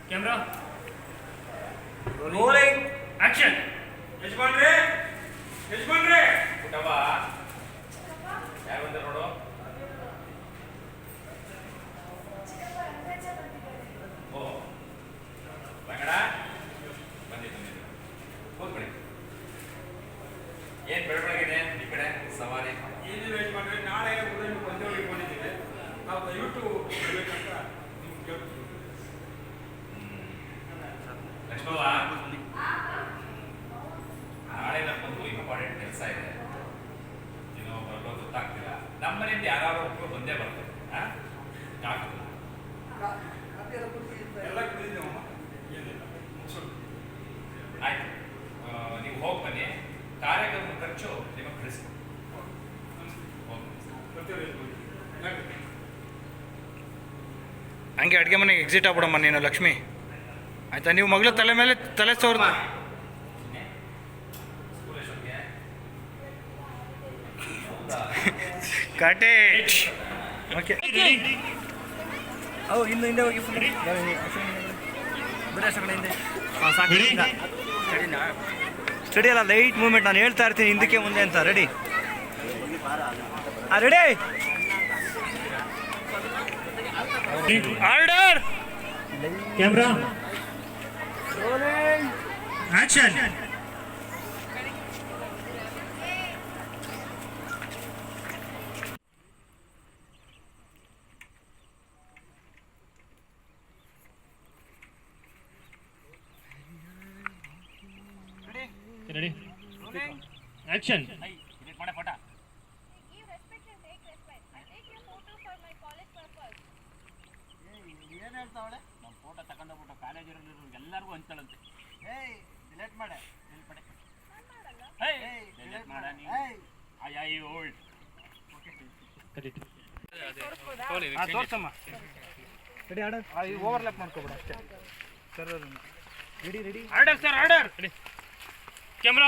Camera rolling action. ಯಜಮಾನ್ರೆ ಯಜಮಾನ್ರೆ ಊಟವ ಯಾರು ಬಂದ ನೋಡು. ಓ ಬಂಗಡ ಬಂದಿದ್ದು ಹೋಗ್ಬಿಡಿ. ಏನು ಬೆಳವಣಿಗೆ ಈ ಕಡೆ ಸವಾರಿ ಏನಿಲ್ಲ ಯಜಮಾನ್ರೆ, ನಾಳೆ ಉದಯ ಪಂದ್ಯಗಳು ಇಟ್ಕೊಂಡಿದ್ದೀವಿ. ನಾವು ದಯವಿಟ್ಟು ಬರಬೇಕಂತ ನಿಮ್ಗೆ ಕೇಳ್ತೀವಿ. ಲಕ್ಷ್ಮವ್ವ, ನಾಳೆ ನಮ್ಮೊಂದು ಇಂಪಾರ್ಟೆಂಟ್ ಕೆಲಸ ಇದೆ. ಏನೋ ಬರೋದು ಗೊತ್ತಾಗ್ತಿಲ್ಲ. ನಮ್ಮ ಮನೆಯಿಂದ ಯಾರು ಒಬ್ಬರು ಬಂದೇ ಬರ್ತಾರೆ. ಆಗ್ತದೆ ಎಲ್ಲ ಕುಡಿದಿದ್ದೇವಮ್ಮ, ಏನಿಲ್ಲ ಮುಗಿಸೋದು. ಆಯ್ತು, ನೀವು ಹೋಗಿ ಬನ್ನಿ. ಕಾರ್ಯಕ್ರಮ ಖರ್ಚು ನಿಮಗೆ ಕಳಿಸ್ಕೊಡಿ. ಬರ್ತೀವಿ ಯಜಮಾನ್ರೆ. ಹಂಗೆ ಅಡುಗೆ ಮನೆಗೆ ಎಕ್ಸಿಟ್ ಆಗ್ಬಿಡಮ್ಮ ನೀನು ಲಕ್ಷ್ಮಿ, ಆಯಿತಾ? ನೀವು ಮಗಳು ತಲೆ ಮೇಲೆ ತಲೆ ಸೋರ್ದು ಕಟೇಟ್. ಓಕೆ, ಅವು ಇನ್ನು ಹಿಂದೆ ಹೋಗಿ ಫುಲ್ ಬಿಡೋ ಹಿಂದೆ. ಹಾಂ ಸಾಕು, ಸ್ಟಡಿ ಅಲ್ಲ, ಲೈಟ್ ಮೂಮೆಂಟ್. ನಾನು ಹೇಳ್ತಾ ಇರ್ತೀನಿ ಹಿಂದಕ್ಕೆ ಮುಂದೆ ಅಂತ. ರೆಡಿ? ಹಾಂ ready. Order. Camera action. Ready action. Give respect and take respect. I take your photo for my college purpose. ಏನು ಹೇಳ್ತಾವಳೆ? ನಮ್ಮ ಫೋಟೋ ತಗೊಂಡೋಗ್ಬಿಟ್ಟು ಕಾಲೇಜಲ್ಲಿ ಎಲ್ಲರಿಗೂ ಹಂಚಳಂತೆ. ಡಿಲೇಟ್ ಮಾಡೆ. ಡಿಲೀಟ್ ಮಾಡ ನೀ. ಐ ಓಲ್ಡ್ ತೋರ್ಸಮ್ಮ. Ready order. ಓವರ್ಲ್ಯಾಪ್ ಮಾಡ್ಕೊಬೇಡ ಅಷ್ಟೇ sir. Ready ready. Order sir, order. Camera